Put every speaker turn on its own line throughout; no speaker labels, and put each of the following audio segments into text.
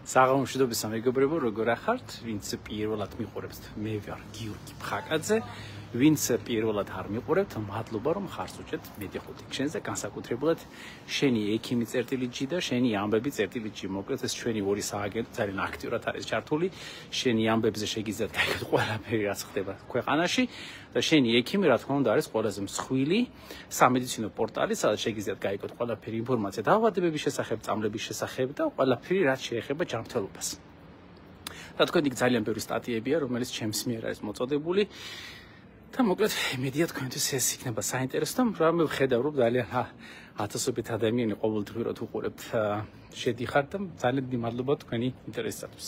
საღამოშიდობის მეგობრებო, როგორ ახართ? ვინც პირველად მიყურებთ, მე ვარ გიორგი ფხაკაძე. ვინც პირველად არ მიყურებთ, მადლობა რომ ხარს უჭერთ მედი5 შენზე, განსაკუთრებულად შენი ექიმი წერტილი-G და შენი ამბები წერტილი-G. მოკლედ ეს ჩვენი ორი სააგენტო ძალიან აქტიურად არის ჩართული. შენი ამბებზე შეგიძლიათ გაიგოთ ყველაფერი, რაც ხდება ქვეყანაში და შენი ექიმი, რა თქმა უნდა, არის ყველაზე მსხვილი სამედიცინო პორტალი, სადაც შეგიძლიათ გაიგოთ ყველაფერი ინფორმაცია დაავადებების შესახებ, წამლების შესახებ და ყველაფერი, რაც შეეხება ჯანმრთელობას. რა თქმა უნდა, ძალიან ბევრი სტატიებია, რომელიც ჩემს მიერ არის მოწოდებული. და მოკლედ მედია თქვენთვის ეს იქნება საინტერესო და მე ვხედავ რომ ძალიან ათასობით ადამიანი ყოველდღიურად უყურებთ შედიხართ და ძალიან მადლობა თქვენი ინტერესისთვის.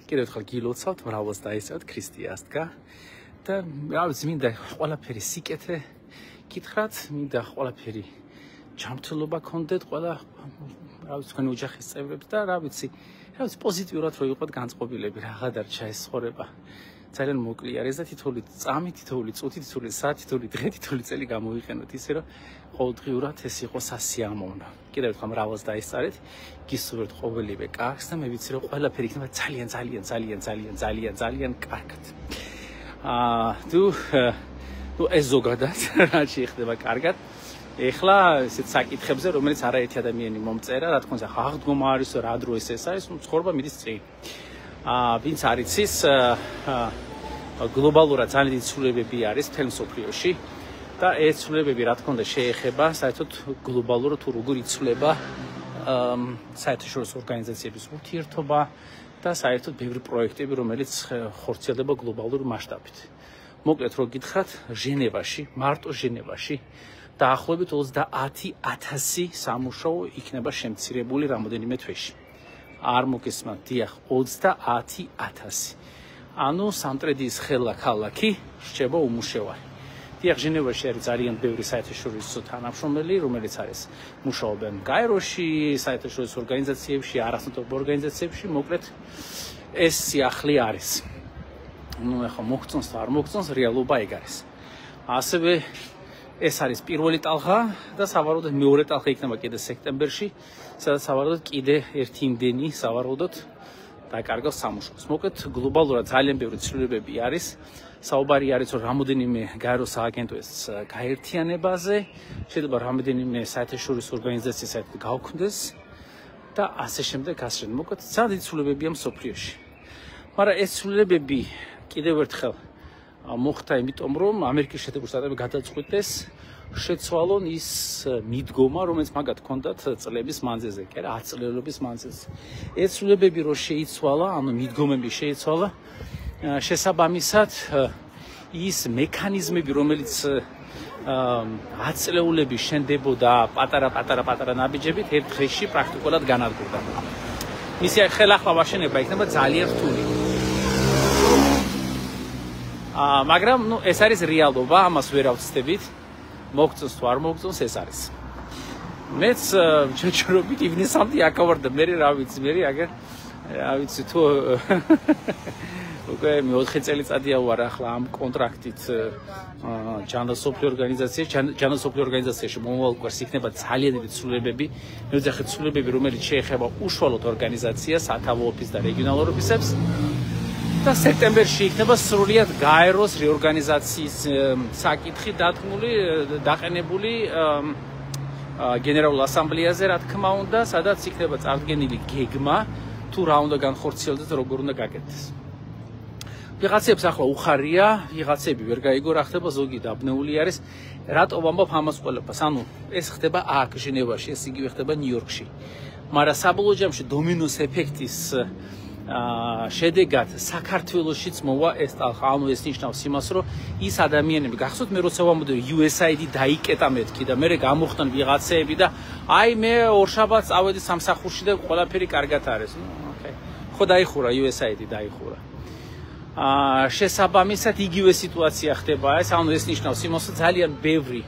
კიდევ ერთხელ გილოცავთ, მრავლს დაესწრათ ქრისტიანსკა და რა ვიცი, მინდა ყველაფერი სიკეთე გითხრათ, მინდა ყველაფერი ჯანმრთელობა გქონდეთ ყველა რა ვიცი თქვენი ოჯახის წევრებს და რა ვიცი პოზიტიურად რო იყოთ განწყობილები, რაღა დარჩა ეს ცხოვრება. ძალიან მოკლე არის და თითოეული წამი, თითოეული წუთი, თითოეული საათი, თითოეული დღე, თითოეული წელი გამოვიყენოთ ისე რომ ყოველდღიურად ეს იყოს სასიამოვნო. კიდევ ერთხელ მრავლს დაესწარეთ, გისურვებთ ყოველივე კარგს და მე ვიცი რომ ყველაფერი იქნება ძალიან კარგად. თუ ეს ზოგადად რა შეიძლება კარგად. ეხლა ესეთ საკითხებზე, რომელიც არაერთი ადამიანი მომწერა, რა თქმა უნდა, აღდგომა არის, რა დროს ეს არის, ცხოვრება მიდის წინ. ვინც არ იცის, გლობალურად ძალიან დიდი ცვლილებები არის მთელ მსოფლიოში და ეს ცვლილებები, რა თქმა უნდა, შეეხება საერთოდ გლობალურად თუ როგორ იცვლება საერთაშორისო ორგანიზაციების ურთიერთობა და საერთოდ ბევრი პროექტები, რომელიც ხორციელდება გლობალური მასშტაბით. მოკლედ რო გითხრათ, ჟენევაში, მარტო ჟენევაში დაახლოებით 30,000 სამუშაო იქნება შემცირებული რამოდენიმე თვეში. არ მოგესმათ, დიახ, 30,000. ანუ სამტრედიის ხელაქალაქი რჩება უმუშევარი. დიახ, ჟენევაში არის ძალიან ბევრი საერთაშორისო თანამშრომელი, რომელიც არის მუშაობენ გაეროში, საერთაშორისო ორგანიზაციებში, არასამთავრობო ორგანიზაციებში, მოკლედ ეს სიახლე არის. ნუ ახლა მოგწონს თუ არ მოგწონს, რეალობა ეგ არის. ასევე ეს არის პირველი ტალღა და სავარაუდოდ მეორე ტალღა იქნება კიდე სექტემბერში, სადაც სავარაუდოდ კიდე ერთი იმდენი სავარაუდოდ დაკარგავს სამუშაოს. მოკლედ გლობალურად ძალიან ბევრი ცვლილებები არის. საუბარი არის რომ რამოდენიმე გაერო სააგენტოს გაერთიანებაზე, შეიძლება რამოდენიმე საერთაშორისო ორგანიზაცია საერთოდ გავქმდეს და ასე შემდეგ. მოკლედ ძალიან დიდი ცვლილებებია მსოფლიოში. მაგრამ ეს ცვლილებები კიდევ ერთხელ მოხდა იმიტომ რომ ამერიკის შეერთებული შტატები გადაწყვიტეს შეცვალონ ის მიდგომა, რომელიც მაგათ ჰქონდათ წლების მანძილზე, კი არა 10 წლების მანძილზე. ეს ცვლილებები რო შეიცვალა, ანუ მიდგომები შეიცვალა, შესაბამისად ის მექანიზმები, რომელიც 10 წლეულების შენდებოდა პატარა ნაბიჯებით, ერთ დღეში პრაქტიკულად განადგურდა. მისი ხელახლა ვაშენება იქნება ძალიან რთული. მაგრამ ეს არის რეალობა, ამას ვერ ავცდებით. მოგწონს თუ არ მოგწონს, ეს არის. მეც ჩეჩრობით ივნისამდე აკავარდა, მე რა ვიცი, აგერ რა ვიცი თუ უკვე 4 წელიწადია ვარ ახლა ამ კონტრაქტით ჯანდაცვისოფლიო ორგანიზაციაში მომავალ კვირას იქნება ძალიან დიდი ცვლილებები. მე ვძახით ცვლილებები, რომელიც შეეხება უშუალოდ ორგანიზაციას, სათავო ოფისს და რეგიონალურ ოფისებს. და სექტემბერში იქნება სრულიად გაეროს რეორგანიზაციის საკითხი დაყენებული გენერალურ ასამბლეაზე, რა თქმა უნდა, სადაც იქნება წარდგენილი გეგმა, თუ რა უნდა განხორციელდეს და როგორ უნდა გაკეთდეს. ვიღაცებს ახლა უხარია, ვიღაცები ვერ გაიგო რა ხდება, ზოგი დაბნეული არის. რატო ვამბობ ამას ყველაფერს? ანუ ეს ხდება აქ ჟენევაში, ეს იგივე ხდება ნიუ-იორკში. მაგრამ საბოლოო ჯამში დომინოს ეფექტის შედეგად საქართველოშიც მოვა ეს ტალღა. ანუ ეს ნიშნავს იმას, რომ ის ადამიანები, გახსოვთ მე როცა ვამბობდი USAID დაიკეტა მეთქი და მე გამოხდნენ ვიღაცეები და აი მე ორშაბათს წავედი სამსახურში და ყველაფერი კარგად არის. ხო დაიხურა USAID დაიხურა. შესაბამისად იგივე სიტუაცია ხდება ეს, ანუ ეს ნიშნავს იმას, რომ ძალიან ბევრი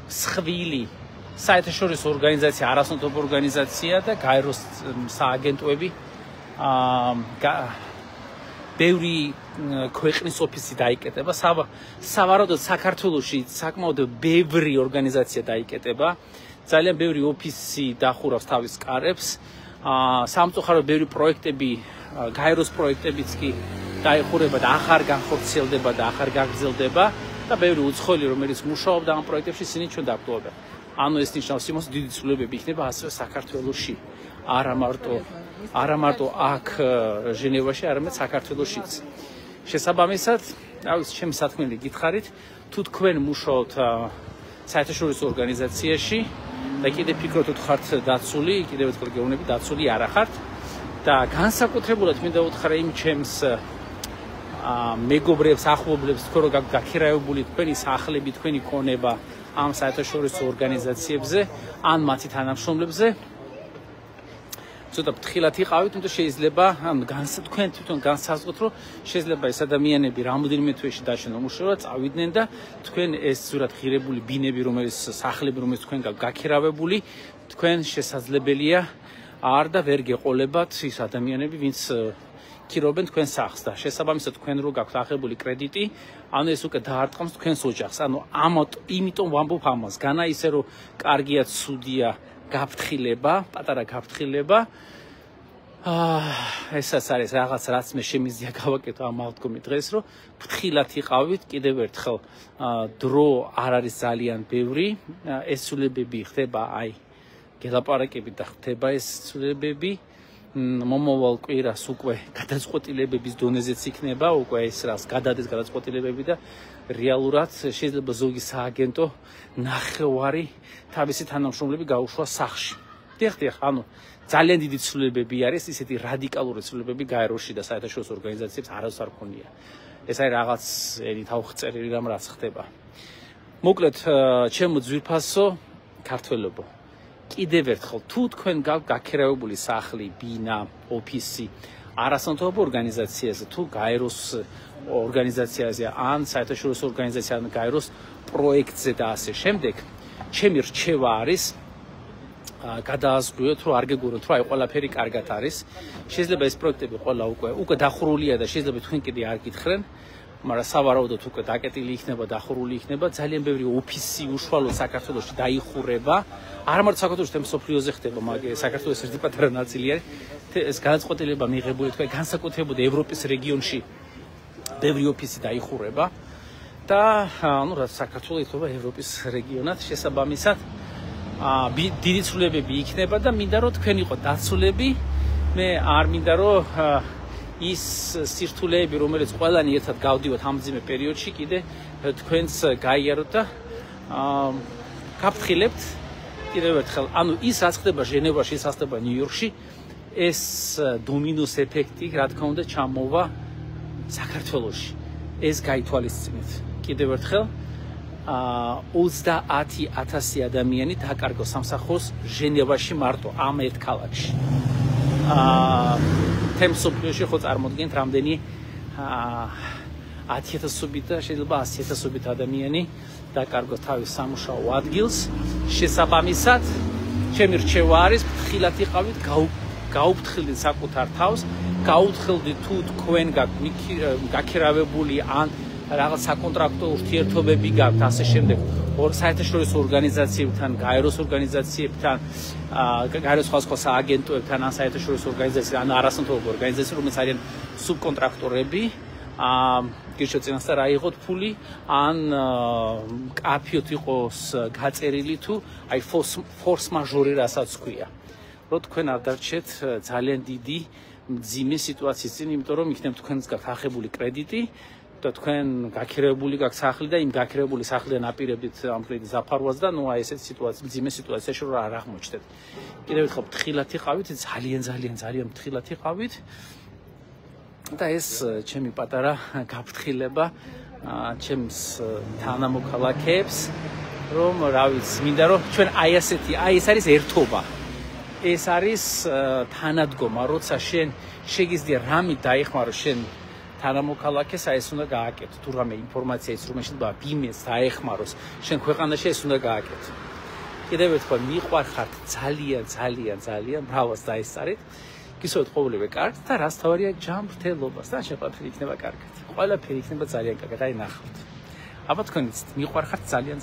მსხვილი საერთაშორისო ორგანიზაცია, არასამთავრობო ორგანიზაცია და გაეროს სააგენტოები ბევრი ქვეყნის ოფისი დაიკეტება. სავარაუდოდ საქართველოში საკმაოდ ბევრი ორგანიზაცია დაიკეტება. ძალიან ბევრი ოფისი დახურავს თავის კარებს. სამწუხაროდ ბევრი პროექტები, გაეროს პროექტებიც კი დაიხურება და ახარ განხორციელდება და ახარ გაგრძელდება და ბევრი უცხოელი რომელიც მუშაობდა ამ პროექტებში ისინი ჩვენ დაგვტოვებენ. ანუ ეს ნიშნავს იმას, დიდი ცვლილებები იქნება ასევე საქართველოში. არა მარტო აქ ჟენევაში, არამედ საქართველოშიც. შესაბამისად, ჩემი სათქმელი გითხარით, თუ თქვენ მუშაობთ საერთაშორისო ორგანიზაციაში და კიდე ფიქრობთ, თუ ხართ დაცული, კიდევ ერთხელ გეუბნები, დაცული არა ხართ და განსაკუთრებულად მინდა უთხრა იმ ჩემს მეგობრებს, ახლობლებს, თქვენ რო გაქირავებული თქვენი სახლები, თქვენი ქონება ამ საერთაშორისო ორგანიზაციებზე ან მათი თანამშრომლებზე ცოტა ფრთხილად იყავით, იმიტომ შეიძლება თქვენ თვითონ განსაზღვროთ, რომ შეიძლება ეს ადამიანები რამოდენიმე თვეში დაშენ მუშაობა, წავიდნენ და თქვენ ეს ზურად ღირებული ბინები, რომელიც სახლები, რომელიც თქვენ გაქირავებული, თქვენ შესაძლებელია არ და ვერ გეყოლებათ ის ადამიანები, ვინც ქირობენ თქვენ სახლს და შესაბამისად თქვენ რო გაქვთ აღებული კრედიტი, ანუ ეს უკვე დაარტყამს თქვენს ოჯახს. ანუ იმიტომ ვამბობ ამას, განა ისე რომ კარგია, ცუდია გაფრთხილება, პატარა გაფრთხილება. ესაც არის რაღაც რაც მე შემიძლია გავაკეთო ამ აღდგომით დღეს, რომ ფრთხილად იყავით, კიდევ ერთხელ დრო არ არის ძალიან ბევრი, ეს ცვლილებები ხდება, გელაპარაკებით და ხდება ეს ცვლილებები. მომავალ კვირას უკვე გადაწყვეტილებების დონეზეც იქნება, უკვე ეს რას გადადეს გადაწყვეტილებები და რეალურად შეიძლება ზოგი სააგენტო ნახევარი თავისი თანამშრომლები გაუშვა სახლში. დიახ, ანუ ძალიან დიდი ცვლილებები არის, ისეთი რადიკალური ცვლილებები გაეროში და საერთაშორისო ორგანიზაციებს არავის არ ქონია. ეს არის რაღაც ერი თავხწერილი რამ რაც ხდება. მოკლედ, ჩემო ძვირფასო ქართველებო, კიდევ ერთხელ, თუ თქვენ გაქირავებული სახლი, ბინა, ოფისი, არასამთავრობო ორგანიზაციაზე, თუ გაეროს ორგანიზაციაზე, ან საერთაშორისო ორგანიზაციაზე, ან გაეროს პროექტზე და ასე შემდეგ, ჩემი რჩევა არის გადააზღვიოთ, რომ არ გეგუროთ, რომ ყველაფერი კარგად არის. შეიძლება ეს პროექტები ყველა უკვე დახურულია და შეიძლება თქვენ კიდე არ გითხრენ, მაგრამ სავარაუდოდ უკვე დაკეტილი იქნება, დახურული იქნება, ძალიან ბევრი ოფისი უშუალოდ საქართველოში დაიხურება. არა მარტო საქართველოში, თემ სოფლიოზე ხდება, მაგრამ საქართველოს ერთი პატარა ნაწილი არის. ეს გადაწყვეტილება მიღებული თქვენ განსაკუთრებულად ევროპის რეგიონში ბევრი ოფისი დაიხურება და ანუ რა საქართველოს ითვლება ევროპის რეგიონად შესაბამისად დიდი ცვლილებები იქნება და მინდა რომ თქვენ იყო დაცულები, მე არ მინდა რომ ის სირთულეები, რომელიც ყველანი ერთად გავდივოთ ამ ძიმე პერიოდში, კიდე თქვენს გაიაროთ და გაფრთხილებთ კიდევ ერთხელ. ანუ ის რაც ხდება ჟენევაში, ის რაც ხდება ნიუ-იორკში, ეს დომინოს ეფექტი, რა თქმა უნდა, ჩამოვა საქართველოში. ეს გაითვალისწინეთ. კიდევ ერთხელ 30,000 ადამიანი დაკარგო სამსახურს ჟენევაში მარტო ამ ერთ ქალაქში. თემ სოფლიოში ხო წარმოდგენთ რამდენი 10,000-ობით და შეიძლება 100,000-ობით ადამიანი დაკარგო თავის სამუშაო ადგილს. შესაბამისად, ჩემი რჩევა არის ფრთხილად იყავით, გაუფრთხილდით საკუთარ თავს, გაუფრთხილდით თუ თქვენ გაქირავებული ან რაღაც საკონტრაქტო ურთიერთობები გაქვთ, ასე შემდეგ, საერთაშორისო ორგანიზაციებთან, გაეროს ორგანიზაციებთან, გაეროს სხვადასხვა სააგენტოებთან, ან საერთაშორისო ორგანიზაციებთან, ან არასამთავრობო ორგანიზაციებთან, რომელსაც არიან სუბკონტრაქტორები, გირჩევთ წინასწარ აიღოთ ფული, ან კაფიოთ იყოს გაწერილი თუ ფორს მაჟორი რასაც ქვია. რომ თქვენ არ დარჩეთ ძალიან დიდი მძიმე სიტუაციის წინ, იმიტომ რომ იქნებ თქვენს გაქვთ აღებული კრედიტი და თქვენ გაქირავებული გაქვთ სახლი და იმ გაქირავებული სახლიდან აპირებდით ამ კრედიტის დაფარვას და ნუ აი ესეთ სიტუაცია, მძიმე სიტუაციაში რომ არ აღმოჩნდეთ. კიდევ ერთხელ ფრთხილად იყავით, ძალიან ფრთხილად იყავით. და ეს ჩემი პატარა გაფრთხილება ჩემს თანამოქალაქეებს, რომ რა ვიცი, მინდა რომ ჩვენ ეს არის ერთობა. ეს არის თანადგომა, როცა შენ შეგიძლია რამე დაიხმარო შენ თანამოქალაქეს, ეს უნდა გააკეთო. თუ რამე ინფორმაცია ის რომ შეიძლება ბიმეს დაეხმაროს, შენ ქვეყანაში ეს უნდა გააკეთო. კიდევ ერთხელ მიყვარხართ ძალიან მრავალს დაესწარით. გისურვებთ ყოველივე კარგს და რაც თავარია ჯანმრთელობას და შეფათილი იქნება კარგად. ყველაფერი იქნება ძალიან კარგად, აი ნახავთ. აბა თქვენიც მიყვარხართ ძალიან.